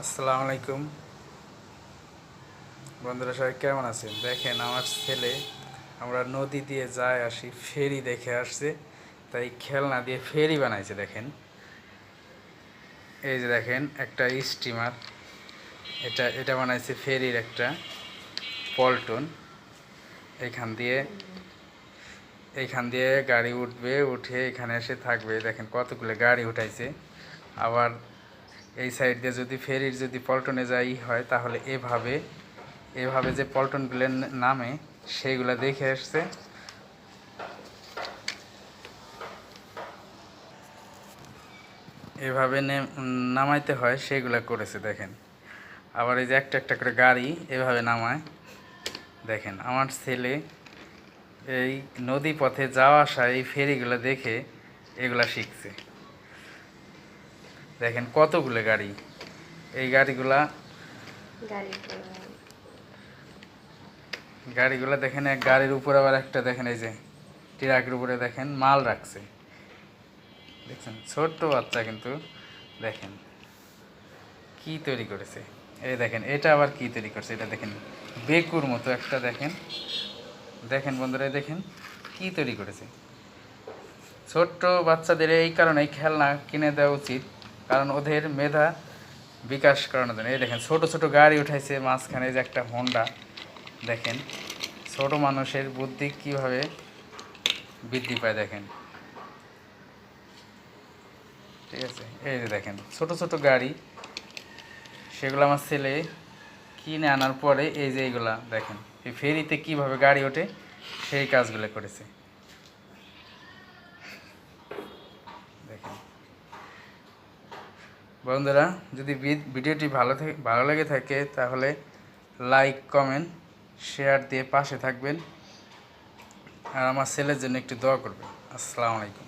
আসসালামু আলাইকুম বন্ধুরা, সবাই কেমন আছেন? দেখেন আমার ছেলে, আমরা নদী দিয়ে যায় আসি, ফেরি দেখে আসছে, তাই খেলনা দিয়ে ফেরি বানাইছে। দেখেন, এই যে দেখেন একটা স্টিমার, এটা এটা বানাইছে ফেরির একটা পল্টন। এইখান দিয়ে গাড়ি উঠবে, উঠে এখানে এসে থাকবে। দেখেন কতগুলো গাড়ি উঠাইছে। আবার এই সাইড দিয়ে যদি ফেরির যদি পল্টনে যাই হয়, তাহলে এভাবে এভাবে যে পল্টনগুলো নামে সেইগুলো দেখে আসছে। এভাবে নামাইতে হয় সেগুলো করেছে। দেখেন, আবার এই যে একটা একটা করে গাড়ি এভাবে নামায়। দেখেন আমার ছেলে এই নদী পথে যাওয়া আসা এই ফেরিগুলো দেখে এগুলা শিখছে। দেখেন কতগুলো গাড়ি, এই গাড়িগুলা দেখেন, এক গাড়ির উপরে আবার একটা দেখেন, এই যে ট্রাকের উপরে দেখেন মাল রাখছে। দেখছেন ছোট্ট বাচ্চা, কিন্তু দেখেন কি তৈরি করেছে। এই দেখেন এটা আবার কি তৈরি করছে, এটা দেখেন বেকুর মতো একটা। দেখেন দেখেন বন্ধুরা, দেখেন কি তৈরি করেছে। ছোট্ট বাচ্চাদের এই কারণে খেলনা কিনে দেওয়া উচিত, কারণ ওদের মেধা বিকাশ করানোর জন্য। এই দেখেন ছোট ছোট গাড়ি উঠাইছে মাঝখানে, যে একটা হোন্ডা। দেখেন ছোট মানুষের বুদ্ধি কিভাবে বৃদ্ধি পায়। দেখেন, ঠিক আছে, এই যে দেখেন ছোট ছোট গাড়ি, সেগুলো আমার ছেলে কিনে আনার পরে এই যে এইগুলা দেখেন এই ফেরিতে কিভাবে গাড়ি ওঠে সেই কাজগুলো করেছে। দেখেন বন্ধুরা, যদি ভিডিওটি ভালো লেগে থাকে তাহলে লাইক, কমেন্ট, শেয়ার দিয়ে পাশে থাকবেন, আর আমার ছেলের জন্য একটু দোয়া করবেন। আসসালামু আলাইকুম।